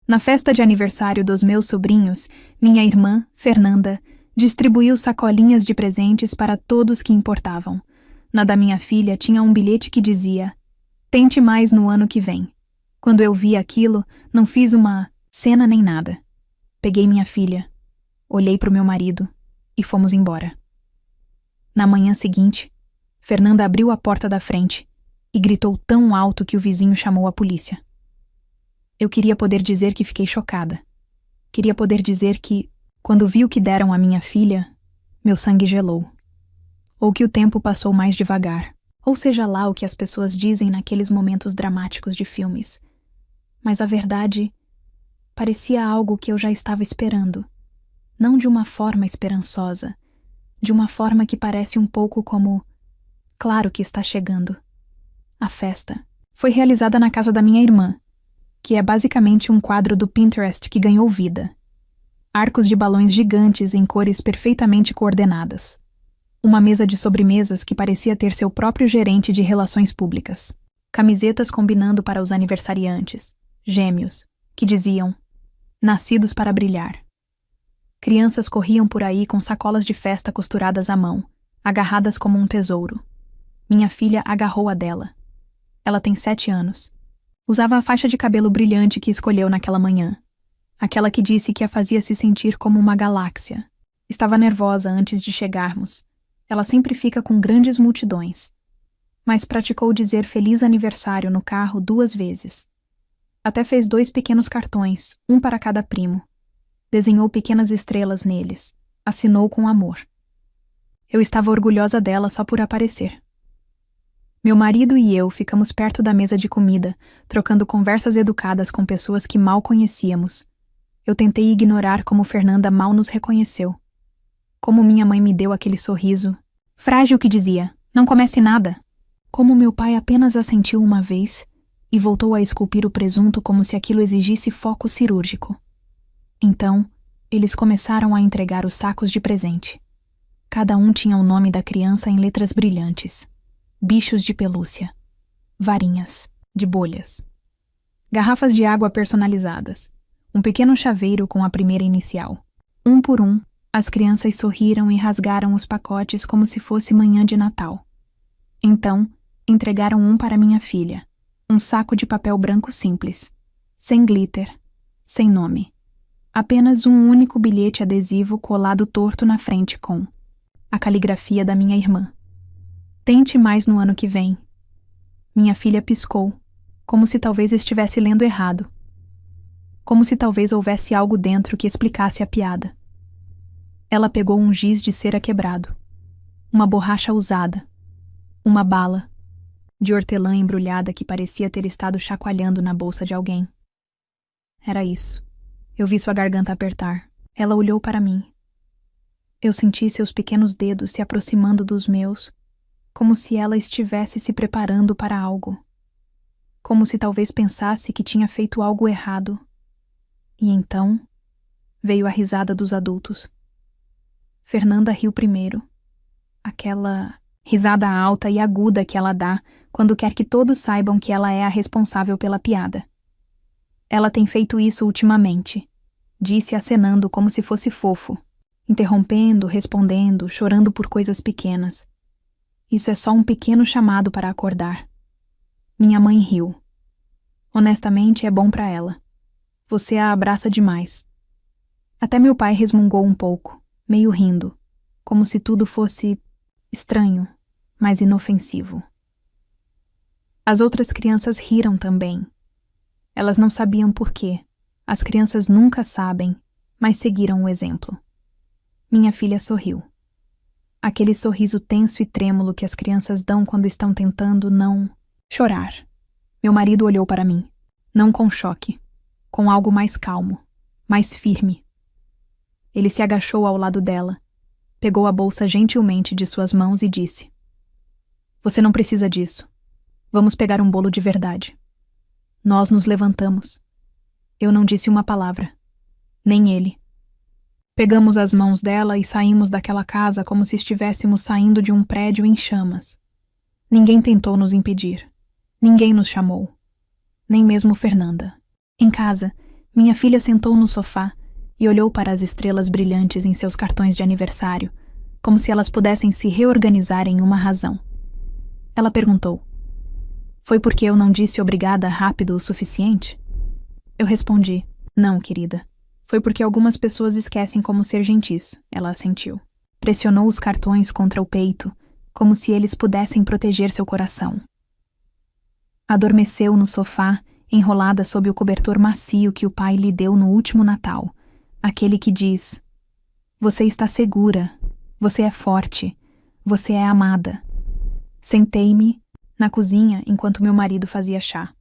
Na festa de aniversário dos meus sobrinhos, minha irmã, Fernanda, distribuiu sacolinhas de presentes para todos que importavam. Na da minha filha tinha um bilhete que dizia: "Tente mais no ano que vem." Quando eu vi aquilo, não fiz uma cena nem nada. Peguei minha filha, olhei para o meu marido e fomos embora. Na manhã seguinte, Fernanda abriu a porta da frente e gritou tão alto que o vizinho chamou a polícia. Eu queria poder dizer que fiquei chocada. Queria poder dizer que, quando vi o que deram à minha filha, meu sangue gelou. Ou que o tempo passou mais devagar. Ou seja lá o que as pessoas dizem naqueles momentos dramáticos de filmes. Mas a verdade parecia algo que eu já estava esperando. Não de uma forma esperançosa, de uma forma que parece um pouco como: claro que está chegando. A festa foi realizada na casa da minha irmã, que é basicamente um quadro do Pinterest que ganhou vida. Arcos de balões gigantes em cores perfeitamente coordenadas. Uma mesa de sobremesas que parecia ter seu próprio gerente de relações públicas. Camisetas combinando para os aniversariantes, gêmeos, que diziam: "Nascidos para brilhar." Crianças corriam por aí com sacolas de festa costuradas à mão, agarradas como um tesouro. Minha filha agarrou a dela. Ela tem 7 anos. Usava a faixa de cabelo brilhante que escolheu naquela manhã. Aquela que disse que a fazia se sentir como uma galáxia. Estava nervosa antes de chegarmos. Ela sempre fica com grandes multidões. Mas praticou dizer feliz aniversário no carro 2 vezes. Até fez 2 pequenos cartões, um para cada primo. Desenhou pequenas estrelas neles. Assinou com amor. Eu estava orgulhosa dela só por aparecer. Meu marido e eu ficamos perto da mesa de comida, trocando conversas educadas com pessoas que mal conhecíamos. Eu tentei ignorar como Fernanda mal nos reconheceu. Como minha mãe me deu aquele sorriso frágil que dizia: "Não comece nada." Como meu pai apenas assentiu uma vez e voltou a esculpir o presunto como se aquilo exigisse foco cirúrgico. Então, eles começaram a entregar os sacos de presente. Cada um tinha o nome da criança em letras brilhantes. Bichos de pelúcia. Varinhas de bolhas. Garrafas de água personalizadas. Um pequeno chaveiro com a primeira inicial. Um por um, as crianças sorriram e rasgaram os pacotes como se fosse manhã de Natal. Então, entregaram um para minha filha. Um saco de papel branco simples. Sem glitter. Sem nome. Apenas um único bilhete adesivo colado torto na frente com a caligrafia da minha irmã. "Tente mais no ano que vem." Minha filha piscou, como se talvez estivesse lendo errado. Como se talvez houvesse algo dentro que explicasse a piada. Ela pegou um giz de cera quebrado. Uma borracha usada. Uma bala de hortelã embrulhada que parecia ter estado chacoalhando na bolsa de alguém. Era isso. Eu vi sua garganta apertar. Ela olhou para mim. Eu senti seus pequenos dedos se aproximando dos meus, como se ela estivesse se preparando para algo. Como se talvez pensasse que tinha feito algo errado. E então, veio a risada dos adultos. Fernanda riu primeiro. Aquela risada alta e aguda que ela dá quando quer que todos saibam que ela é a responsável pela piada. "Ela tem feito isso ultimamente", disse acenando como se fosse fofo, interrompendo, respondendo, chorando por coisas pequenas. Isso é só um pequeno chamado para acordar. Minha mãe riu. Honestamente, é bom para ela. Você a abraça demais. Até meu pai resmungou um pouco, meio rindo, como se tudo fosse estranho, mas inofensivo. As outras crianças riram também. Elas não sabiam por quê. As crianças nunca sabem, mas seguiram o exemplo. Minha filha sorriu. Aquele sorriso tenso e trêmulo que as crianças dão quando estão tentando não chorar. Meu marido olhou para mim, não com choque, com algo mais calmo, mais firme. Ele se agachou ao lado dela, pegou a bolsa gentilmente de suas mãos e disse: "Você não precisa disso. Vamos pegar um bolo de verdade." Nós nos levantamos. Eu não disse uma palavra. Nem ele. Pegamos as mãos dela e saímos daquela casa como se estivéssemos saindo de um prédio em chamas. Ninguém tentou nos impedir. Ninguém nos chamou. Nem mesmo Fernanda. Em casa, Minha filha sentou no sofá e olhou para as estrelas brilhantes em seus cartões de aniversário, como se elas pudessem se reorganizar em uma razão. Ela perguntou: "Foi porque eu não disse obrigada rápido o suficiente?" Eu respondi: "Não, querida. Foi porque algumas pessoas esquecem como ser gentis", ela assentiu. Pressionou os cartões contra o peito, como se eles pudessem proteger seu coração. Adormeceu no sofá, enrolada sob o cobertor macio que o pai lhe deu no último Natal, aquele que diz: "Você está segura, você é forte, você é amada." Sentei-me na cozinha enquanto meu marido fazia chá.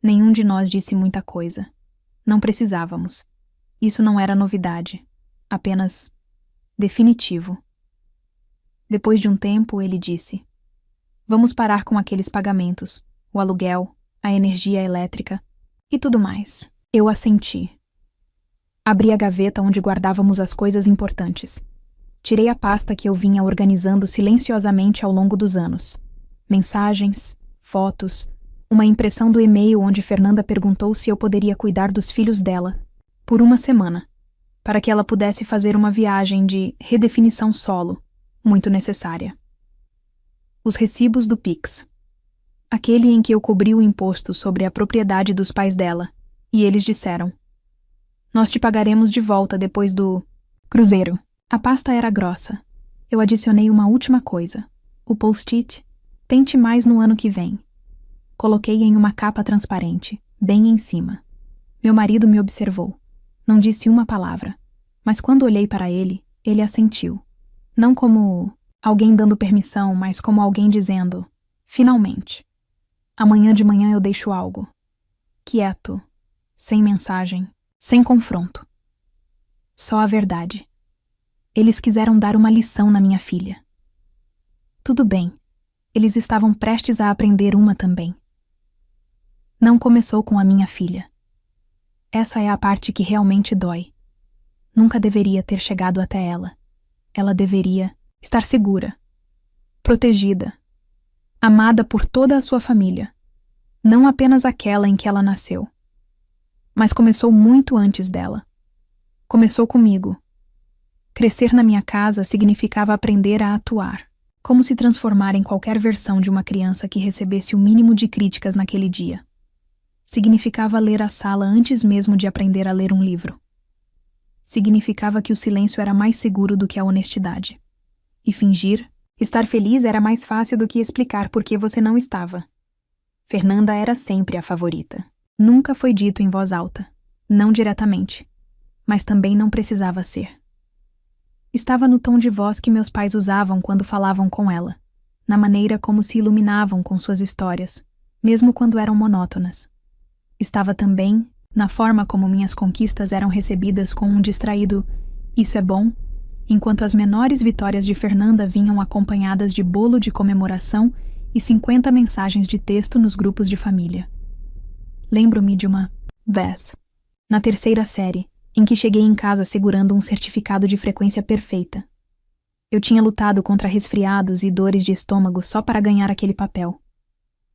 Nenhum de nós disse muita coisa. Não precisávamos. Isso não era novidade, apenas definitivo. Depois de um tempo, ele disse: "Vamos parar com aqueles pagamentos, o aluguel, a energia elétrica e tudo mais." Eu assenti. Abri a gaveta onde guardávamos as coisas importantes. Tirei a pasta que eu vinha organizando silenciosamente ao longo dos anos. Mensagens, fotos, uma impressão do e-mail onde Fernanda perguntou se eu poderia cuidar dos filhos dela por uma semana, para que ela pudesse fazer uma viagem de redefinição solo, muito necessária. Os recibos do Pix. Aquele em que eu cobri o imposto sobre a propriedade dos pais dela, e eles disseram: "Nós te pagaremos de volta depois do cruzeiro." A pasta era grossa. Eu adicionei uma última coisa: o post-it "Tente mais no ano que vem." Coloquei em uma capa transparente, bem em cima. Meu marido me observou. Não disse uma palavra, mas quando olhei para ele, ele assentiu. Não como alguém dando permissão, mas como alguém dizendo: "Finalmente. Amanhã de manhã eu deixo algo." Quieto, sem mensagem, sem confronto. Só a verdade. Eles quiseram dar uma lição na minha filha. Tudo bem, eles estavam prestes a aprender uma também. Não começou com a minha filha. Essa é a parte que realmente dói. Nunca deveria ter chegado até ela. Ela deveria estar segura, protegida, amada por toda a sua família, não apenas aquela em que ela nasceu. Mas começou muito antes dela. Começou comigo. Crescer na minha casa significava aprender a atuar, como se transformar em qualquer versão de uma criança que recebesse o mínimo de críticas naquele dia. Significava ler a sala antes mesmo de aprender a ler um livro. Significava que o silêncio era mais seguro do que a honestidade. E fingir, estar feliz era mais fácil do que explicar por que você não estava. Fernanda era sempre a favorita. Nunca foi dito em voz alta, não diretamente, mas também não precisava ser. Estava no tom de voz que meus pais usavam quando falavam com ela, na maneira como se iluminavam com suas histórias, mesmo quando eram monótonas. Estava também na forma como minhas conquistas eram recebidas com um distraído "isso é bom", enquanto as menores vitórias de Fernanda vinham acompanhadas de bolo de comemoração e 50 mensagens de texto nos grupos de família. Lembro-me de uma vez, na terceira série, em que cheguei em casa segurando um certificado de frequência perfeita. Eu tinha lutado contra resfriados e dores de estômago só para ganhar aquele papel.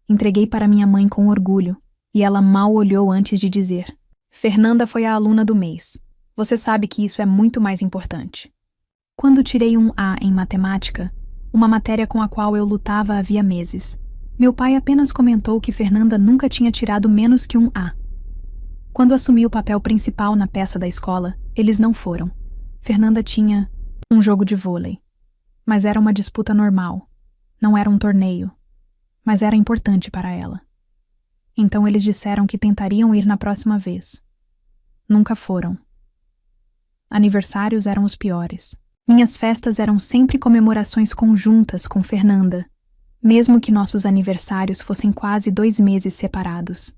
Entreguei para minha mãe com orgulho, e ela mal olhou antes de dizer: "Fernanda foi a aluna do mês. Você sabe que isso é muito mais importante." Quando tirei um A em matemática, uma matéria com a qual eu lutava havia meses, meu pai apenas comentou que Fernanda nunca tinha tirado menos que um A. Quando assumi o papel principal na peça da escola, eles não foram. Fernanda tinha um jogo de vôlei. Mas era uma disputa normal. Não era um torneio. Mas era importante para ela. Então eles disseram que tentariam ir na próxima vez. Nunca foram. Aniversários eram os piores. Minhas festas eram sempre comemorações conjuntas com Fernanda, mesmo que nossos aniversários fossem quase 2 meses separados.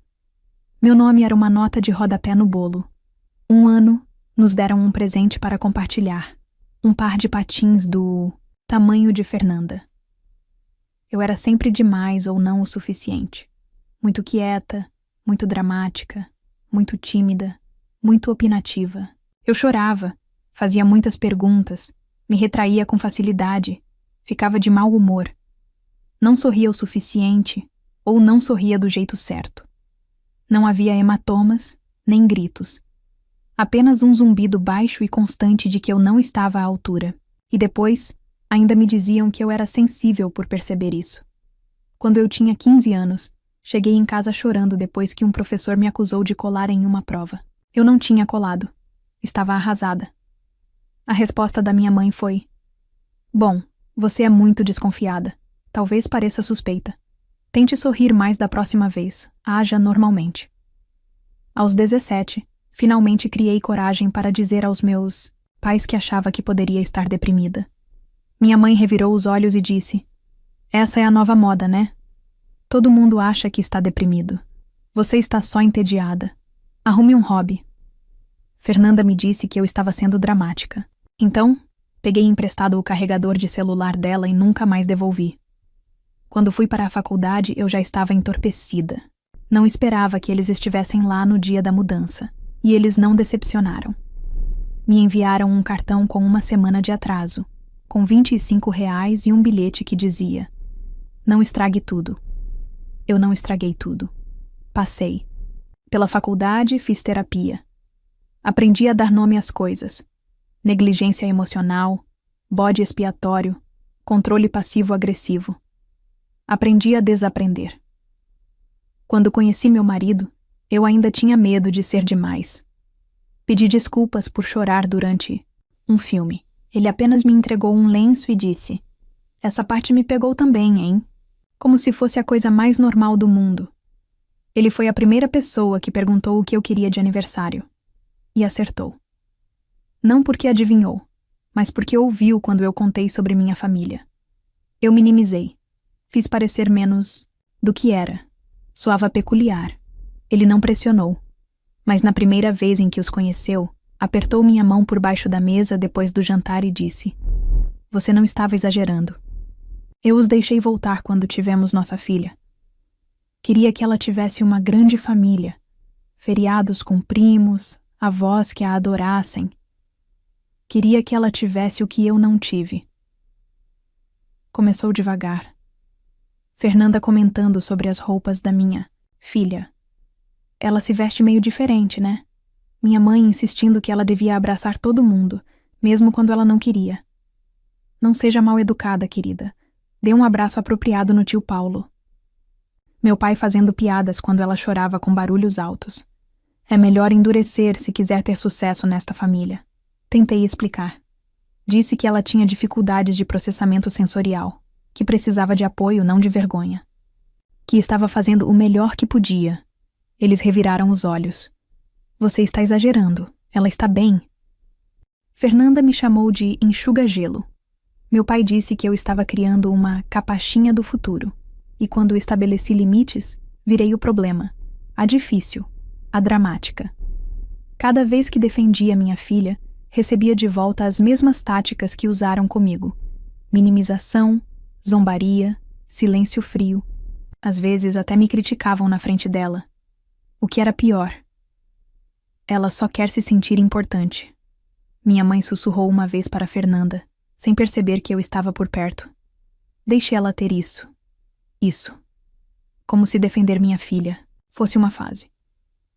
Meu nome era uma nota de rodapé no bolo. Um ano, nos deram um presente para compartilhar. Um par de patins do tamanho de Fernanda. Eu era sempre demais ou não o suficiente. Muito quieta, muito dramática, muito tímida, muito opinativa. Eu chorava, fazia muitas perguntas, me retraía com facilidade, ficava de mau humor. Não sorria o suficiente ou não sorria do jeito certo. Não havia hematomas nem gritos. Apenas um zumbido baixo e constante de que eu não estava à altura. E depois, ainda me diziam que eu era sensível por perceber isso. Quando eu tinha 15 anos, cheguei em casa chorando depois que um professor me acusou de colar em uma prova. Eu não tinha colado. Estava arrasada. A resposta da minha mãe foi: "Bom, você é muito desconfiada. Talvez pareça suspeita. Tente sorrir mais da próxima vez. Haja normalmente." Aos 17, finalmente criei coragem para dizer aos meus pais que achava que poderia estar deprimida. Minha mãe revirou os olhos e disse: "Essa é a nova moda, né? Todo mundo acha que está deprimido. Você está só entediada. Arrume um hobby." Fernanda me disse que eu estava sendo dramática. Então, peguei emprestado o carregador de celular dela e nunca mais devolvi. Quando fui para a faculdade, eu já estava entorpecida. Não esperava que eles estivessem lá no dia da mudança, e eles não decepcionaram. Me enviaram um cartão com uma semana de atraso, com R$ 25 e um bilhete que dizia: "Não estrague tudo." Eu não estraguei tudo. Passei. Pela faculdade, fiz terapia. Aprendi a dar nome às coisas: negligência emocional, bode expiatório, controle passivo-agressivo. Aprendi a desaprender. Quando conheci meu marido, eu ainda tinha medo de ser demais. Pedi desculpas por chorar durante um filme. Ele apenas me entregou um lenço e disse: "Essa parte me pegou também, hein?" Como se fosse a coisa mais normal do mundo. Ele foi a primeira pessoa que perguntou o que eu queria de aniversário. E acertou. Não porque adivinhou, mas porque ouviu quando eu contei sobre minha família. Eu minimizei. Fiz parecer menos do que era. Soava peculiar. Ele não pressionou. Mas na primeira vez em que os conheceu, apertou minha mão por baixo da mesa depois do jantar e disse: "Você não estava exagerando." Eu os deixei voltar quando tivemos nossa filha. Queria que ela tivesse uma grande família, feriados com primos, avós que a adorassem. Queria que ela tivesse o que eu não tive. Começou devagar. Fernanda comentando sobre as roupas da minha filha. "Ela se veste meio diferente, né?" Minha mãe insistindo que ela devia abraçar todo mundo, mesmo quando ela não queria. "Não seja mal educada, querida. Dê um abraço apropriado no tio Paulo." Meu pai fazendo piadas quando ela chorava com barulhos altos. "É melhor endurecer se quiser ter sucesso nesta família." Tentei explicar. Disse que ela tinha dificuldades de processamento sensorial, que precisava de apoio, não de vergonha. Que estava fazendo o melhor que podia. Eles reviraram os olhos. "Você está exagerando. Ela está bem." Fernanda me chamou de enxuga-gelo. Meu pai disse que eu estava criando uma capachinha do futuro, e quando estabeleci limites, virei o problema, a difícil, a dramática. Cada vez que defendia minha filha, recebia de volta as mesmas táticas que usaram comigo: minimização, zombaria, silêncio frio. Às vezes até me criticavam na frente dela. O que era pior: ela só quer se sentir importante. Minha mãe sussurrou uma vez para Fernanda, sem perceber que eu estava por perto: "Deixe ela ter isso. Isso." Como se defender minha filha fosse uma fase.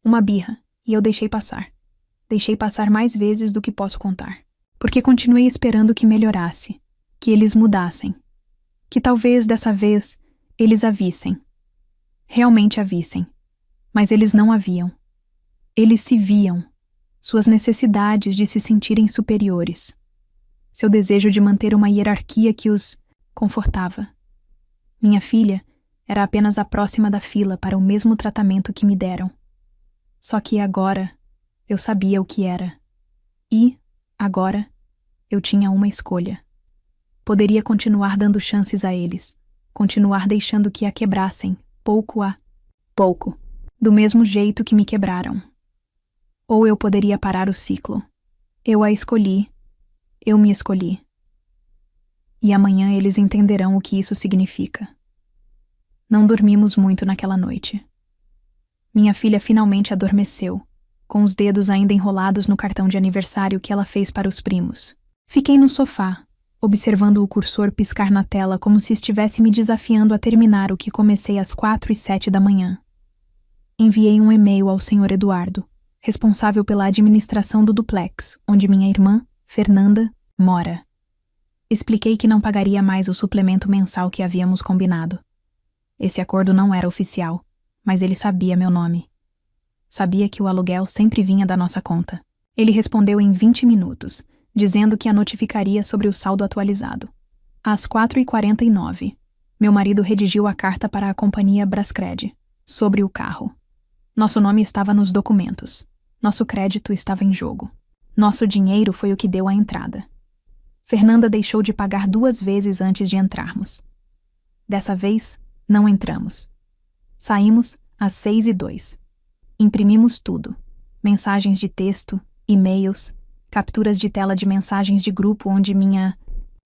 Uma birra, e eu deixei passar. Deixei passar mais vezes do que posso contar. Porque continuei esperando que melhorasse, que eles mudassem. Que talvez dessa vez eles a vissem. Realmente a vissem. Mas eles não a viam. Eles se viam. Suas necessidades de se sentirem superiores. Seu desejo de manter uma hierarquia que os confortava. Minha filha era apenas a próxima da fila para o mesmo tratamento que me deram. Só que agora eu sabia o que era. E, agora, eu tinha uma escolha. Poderia continuar dando chances a eles, continuar deixando que a quebrassem, pouco a pouco, do mesmo jeito que me quebraram. Ou eu poderia parar o ciclo. Eu a escolhi. Eu me escolhi. E amanhã eles entenderão o que isso significa. Não dormimos muito naquela noite. Minha filha finalmente adormeceu, com os dedos ainda enrolados no cartão de aniversário que ela fez para os primos. Fiquei no sofá, observando o cursor piscar na tela como se estivesse me desafiando a terminar o que comecei às 4h07 da manhã. Enviei um e-mail ao Sr. Eduardo, responsável pela administração do duplex, onde minha irmã, Fernanda, mora. Expliquei que não pagaria mais o suplemento mensal que havíamos combinado. Esse acordo não era oficial, mas ele sabia meu nome. Sabia que o aluguel sempre vinha da nossa conta. Ele respondeu em 20 minutos, dizendo que a notificaria sobre o saldo atualizado. Às 4h49, meu marido redigiu a carta para a companhia Brascred, sobre o carro. Nosso nome estava nos documentos. Nosso crédito estava em jogo. Nosso dinheiro foi o que deu a entrada. Fernanda deixou de pagar 2 vezes antes de entrarmos. Dessa vez, não entramos. Saímos às 6h02. Imprimimos tudo. Mensagens de texto, e-mails, capturas de tela de mensagens de grupo onde minha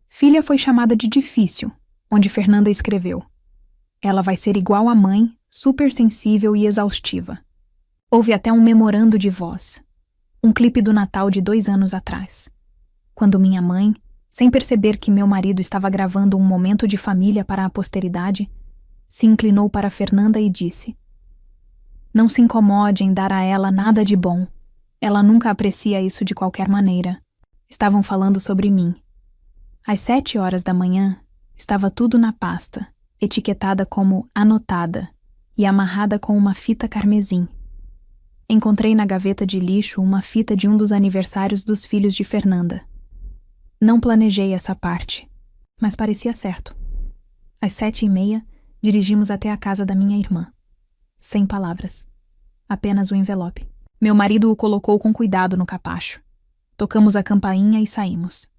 filha foi chamada de difícil, onde Fernanda escreveu: "Ela vai ser igual à mãe, super sensível e exaustiva." Houve até um memorando de voz. Um clipe do Natal de 2 anos atrás. Quando minha mãe, sem perceber que meu marido estava gravando um momento de família para a posteridade, se inclinou para Fernanda e disse: "Não se incomode em dar a ela nada de bom. Ela nunca aprecia isso de qualquer maneira." Estavam falando sobre mim. Às 7h da manhã, estava tudo na pasta, etiquetada como anotada e amarrada com uma fita carmesim. Encontrei na gaveta de lixo uma fita de um dos aniversários dos filhos de Fernanda. Não planejei essa parte, mas parecia certo. Às 7h30, dirigimos até a casa da minha irmã. Sem palavras. Apenas o envelope. Meu marido o colocou com cuidado no capacho. Tocamos a campainha e saímos.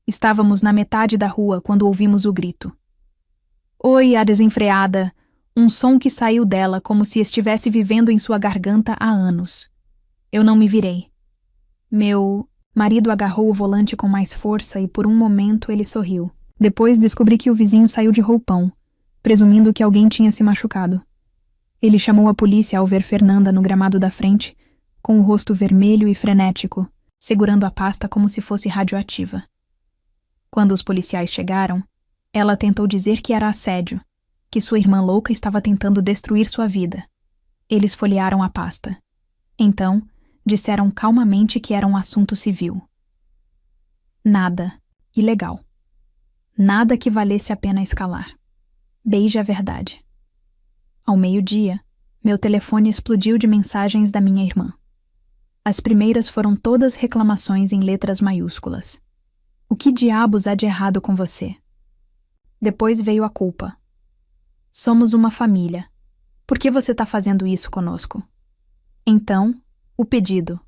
Estávamos na metade da rua quando ouvimos o grito. "Oi, a desenfreada!" Um som que saiu dela como se estivesse vivendo em sua garganta há anos. Eu não me virei. Meu marido agarrou o volante com mais força e por um momento ele sorriu. Depois descobri que o vizinho saiu de roupão, presumindo que alguém tinha se machucado. Ele chamou a polícia ao ver Fernanda no gramado da frente, com o rosto vermelho e frenético, segurando a pasta como se fosse radioativa. Quando os policiais chegaram, ela tentou dizer que era assédio, que sua irmã louca estava tentando destruir sua vida. Eles folhearam a pasta. Então, disseram calmamente que era um assunto civil. Nada ilegal. Nada que valesse a pena escalar. Beije a verdade. Ao 12h, meu telefone explodiu de mensagens da minha irmã. As primeiras foram todas reclamações em letras maiúsculas. "O que diabos há de errado com você?" Depois veio a culpa. "Somos uma família. Por que você está fazendo isso conosco?" Então, o pedido.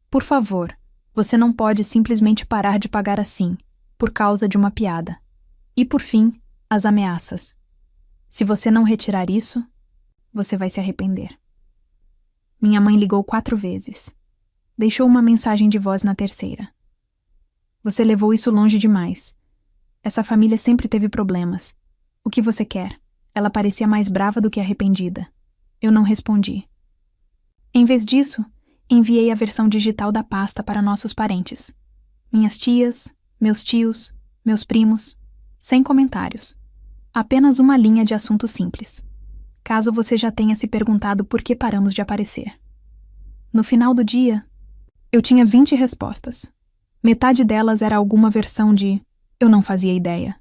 "Por favor, você não pode simplesmente parar de pagar assim, por causa de uma piada." E por fim, as ameaças. "Se você não retirar isso, você vai se arrepender." Minha mãe ligou 4 vezes. Deixou uma mensagem de voz na terceira. "Você levou isso longe demais. Essa família sempre teve problemas. O que você quer?" Ela parecia mais brava do que arrependida. Eu não respondi. Em vez disso, enviei a versão digital da pasta para nossos parentes. Minhas tias, meus tios, meus primos, sem comentários. Apenas uma linha de assunto simples. Caso você já tenha se perguntado por que paramos de aparecer. No final do dia, eu tinha 20 respostas. Metade delas era alguma versão de "eu não fazia ideia."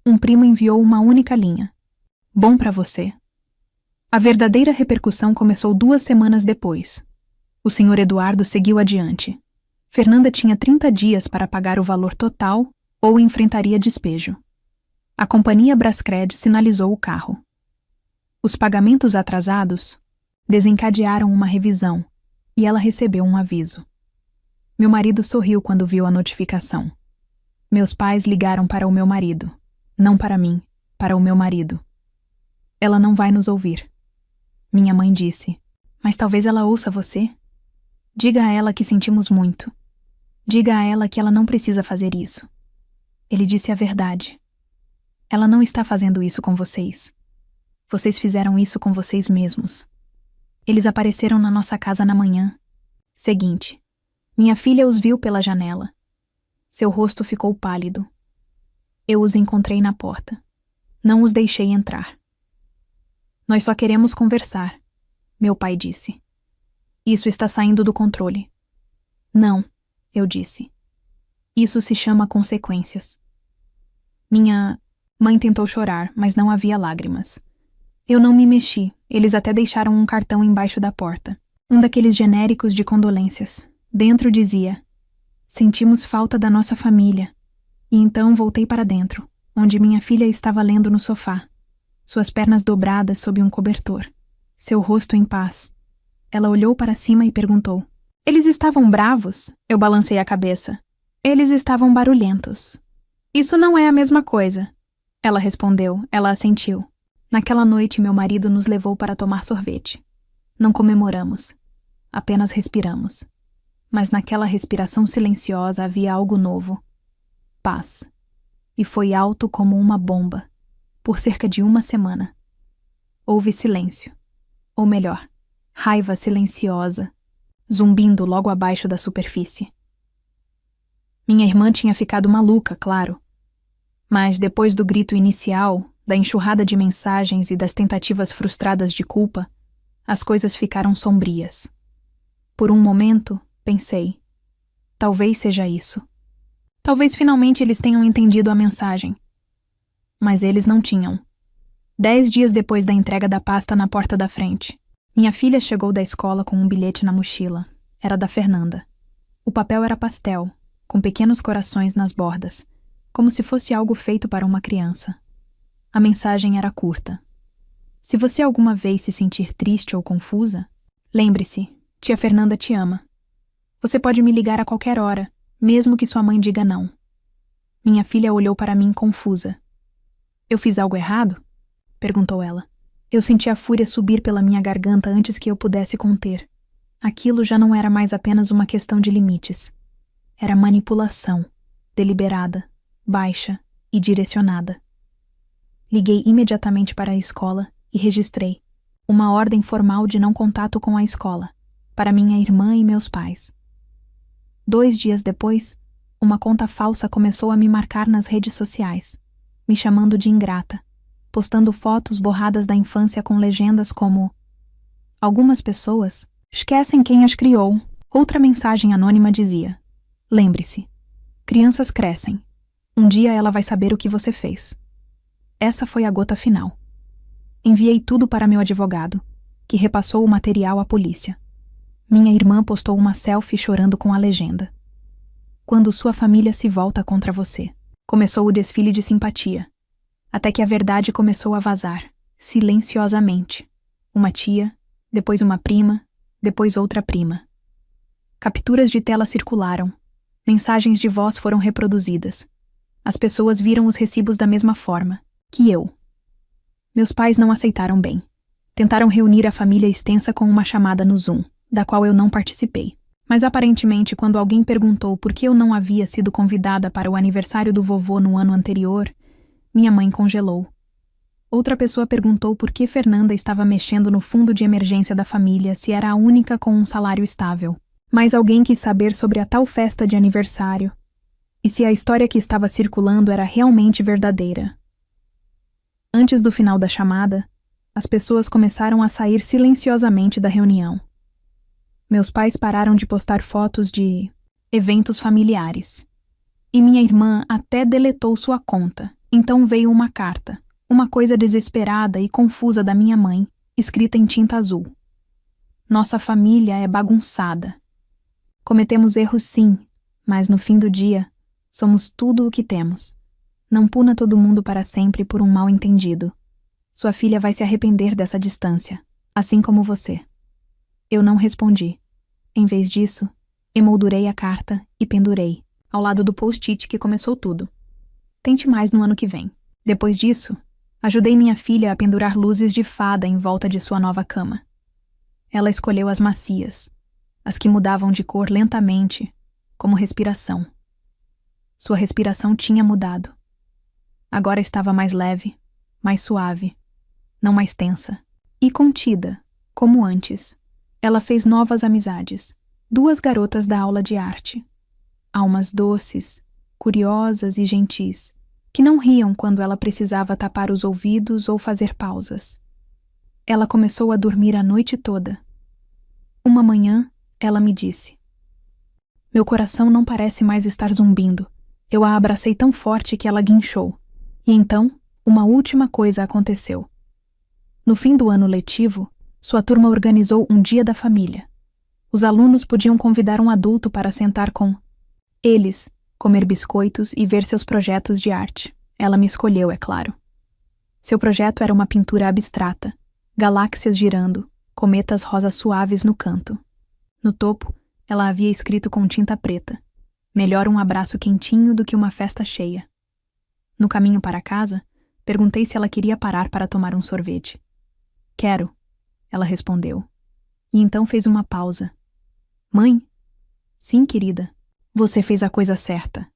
Um primo enviou uma única linha. "Bom pra você." A verdadeira repercussão começou 2 semanas depois. O Sr. Eduardo seguiu adiante. Fernanda tinha 30 dias para pagar o valor total ou enfrentaria despejo. A companhia Brascred sinalizou o carro. Os pagamentos atrasados desencadearam uma revisão e ela recebeu um aviso. Meu marido sorriu quando viu a notificação. Meus pais ligaram para o meu marido, não para mim, para o meu marido. "Ela não vai nos ouvir." Minha mãe disse: "Mas talvez ela ouça você. Diga a ela que sentimos muito. Diga a ela que ela não precisa fazer isso." Ele disse a verdade. "Ela não está fazendo isso com vocês. Vocês fizeram isso com vocês mesmos." Eles apareceram na nossa casa na manhã seguinte. Minha filha os viu pela janela. Seu rosto ficou pálido. Eu os encontrei na porta. Não os deixei entrar. "Nós só queremos conversar", meu pai disse. Isso está saindo do controle. Não, eu disse. Isso se chama consequências. Minha mãe tentou chorar, mas não havia lágrimas. Eu não me mexi, eles até deixaram um cartão embaixo da porta. Um daqueles genéricos de condolências. Dentro dizia: sentimos falta da nossa família. E então voltei para dentro, onde minha filha estava lendo no sofá, suas pernas dobradas sob um cobertor, seu rosto em paz. Ela olhou para cima e perguntou: eles estavam bravos? Eu balancei a cabeça. Eles estavam barulhentos. Isso não é a mesma coisa. Ela respondeu, ela assentiu. Naquela noite meu marido nos levou para tomar sorvete. Não comemoramos, apenas respiramos. Mas naquela respiração silenciosa havia algo novo. Paz. E foi alto como uma bomba, por cerca de uma semana. Houve silêncio. Ou melhor, raiva silenciosa, zumbindo logo abaixo da superfície. Minha irmã tinha ficado maluca, claro. Mas depois do grito inicial, da enxurrada de mensagens e das tentativas frustradas de culpa, as coisas ficaram sombrias. Por um momento, pensei, talvez seja isso. Talvez finalmente eles tenham entendido a mensagem. Mas eles não tinham. 10 dias depois da entrega da pasta na porta da frente, minha filha chegou da escola com um bilhete na mochila. Era da Fernanda. O papel era pastel, com pequenos corações nas bordas, como se fosse algo feito para uma criança. A mensagem era curta. Se você alguma vez se sentir triste ou confusa, lembre-se, tia Fernanda te ama. Você pode me ligar a qualquer hora, mesmo que sua mãe diga não. Minha filha olhou para mim confusa. Eu fiz algo errado? Perguntou ela. Eu senti a fúria subir pela minha garganta antes que eu pudesse conter. Aquilo já não era mais apenas uma questão de limites. Era manipulação, deliberada, baixa e direcionada. Liguei imediatamente para a escola e registrei uma ordem formal de não contato com a escola, para minha irmã e meus pais. 2 dias depois, uma conta falsa começou a me marcar nas redes sociais, me chamando de ingrata, postando fotos borradas da infância com legendas como: algumas pessoas esquecem quem as criou. Outra mensagem anônima dizia: lembre-se, crianças crescem. Um dia ela vai saber o que você fez. Essa foi a gota final. Enviei tudo para meu advogado, que repassou o material à polícia. Minha irmã postou uma selfie chorando com a legenda: quando sua família se volta contra você. Começou o desfile de simpatia, até que a verdade começou a vazar, silenciosamente. Uma tia, depois uma prima, depois outra prima. Capturas de tela circularam. Mensagens de voz foram reproduzidas. As pessoas viram os recibos da mesma forma que eu. Meus pais não aceitaram bem. Tentaram reunir a família extensa com uma chamada no Zoom, da qual eu não participei. Mas aparentemente, quando alguém perguntou por que eu não havia sido convidada para o aniversário do vovô no ano anterior, minha mãe congelou. Outra pessoa perguntou por que Fernanda estava mexendo no fundo de emergência da família se era a única com um salário estável. Mas alguém quis saber sobre a tal festa de aniversário e se a história que estava circulando era realmente verdadeira. Antes do final da chamada, as pessoas começaram a sair silenciosamente da reunião. Meus pais pararam de postar fotos de eventos familiares. E minha irmã até deletou sua conta. Então veio uma carta, uma coisa desesperada e confusa da minha mãe, escrita em tinta azul. Nossa família é bagunçada. Cometemos erros sim, mas no fim do dia, somos tudo o que temos. Não puna todo mundo para sempre por um mal-entendido. Sua filha vai se arrepender dessa distância, assim como você. Eu não respondi. Em vez disso, emoldurei a carta e pendurei, ao lado do post-it que começou tudo. Tente mais no ano que vem. Depois disso, ajudei minha filha a pendurar luzes de fada em volta de sua nova cama. Ela escolheu as macias, as que mudavam de cor lentamente, como respiração. Sua respiração tinha mudado. Agora estava mais leve, mais suave, não mais tensa. E contida, como antes. Ela fez novas amizades. 2 garotas da aula de arte. Almas doces, curiosas e gentis, que não riam quando ela precisava tapar os ouvidos ou fazer pausas. Ela começou a dormir a noite toda. Uma manhã, ela me disse: meu coração não parece mais estar zumbindo. Eu a abracei tão forte que ela guinchou. E então, uma última coisa aconteceu. No fim do ano letivo, sua turma organizou um dia da família. Os alunos podiam convidar um adulto para sentar com eles, comer biscoitos e ver seus projetos de arte. Ela me escolheu, é claro. Seu projeto era uma pintura abstrata, galáxias girando, cometas rosas suaves no canto. No topo, ela havia escrito com tinta preta: melhor um abraço quentinho do que uma festa cheia. No caminho para casa, perguntei se ela queria parar para tomar um sorvete. Quero, ela respondeu. E então fez uma pausa. Mãe? Sim, querida. Você fez a coisa certa.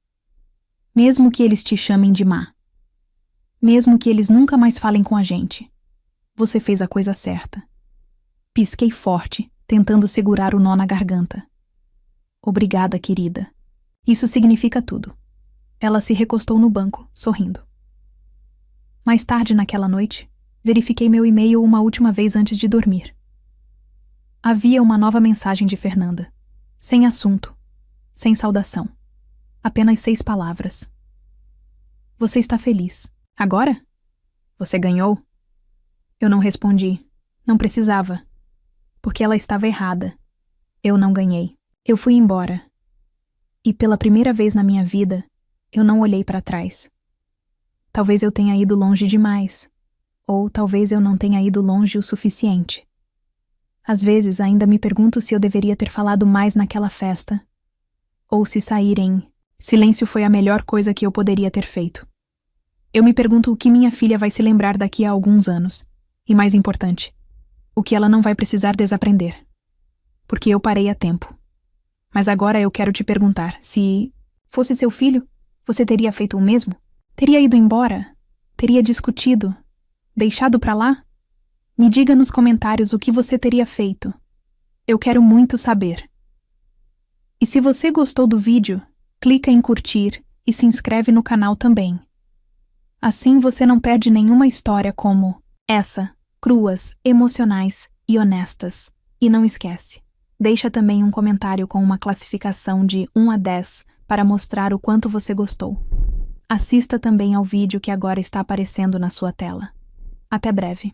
Mesmo que eles te chamem de má. Mesmo que eles nunca mais falem com a gente. Você fez a coisa certa. Pisquei forte, tentando segurar o nó na garganta. Obrigada, querida. Isso significa tudo. Ela se recostou no banco, sorrindo. Mais tarde naquela noite, verifiquei meu e-mail uma última vez antes de dormir. Havia uma nova mensagem de Fernanda. Sem assunto. Sem saudação. Apenas 6 palavras. Você está feliz. Agora? Você ganhou? Eu não respondi. Não precisava. Porque ela estava errada. Eu não ganhei. Eu fui embora. E pela primeira vez na minha vida, eu não olhei para trás. Talvez eu tenha ido longe demais. Ou talvez eu não tenha ido longe o suficiente. Às vezes ainda me pergunto se eu deveria ter falado mais naquela festa. Ou se sair em silêncio foi a melhor coisa que eu poderia ter feito. Eu me pergunto o que minha filha vai se lembrar daqui a alguns anos. E mais importante, o que ela não vai precisar desaprender. Porque eu parei a tempo. Mas agora eu quero te perguntar, se fosse seu filho, você teria feito o mesmo? Teria ido embora? Teria discutido? Deixado pra lá? Me diga nos comentários o que você teria feito. Eu quero muito saber. E se você gostou do vídeo, clica em curtir e se inscreve no canal também. Assim você não perde nenhuma história como essa, cruas, emocionais e honestas. E não esquece, deixa também um comentário com uma classificação de 1 a 10 para mostrar o quanto você gostou. Assista também ao vídeo que agora está aparecendo na sua tela. Até breve.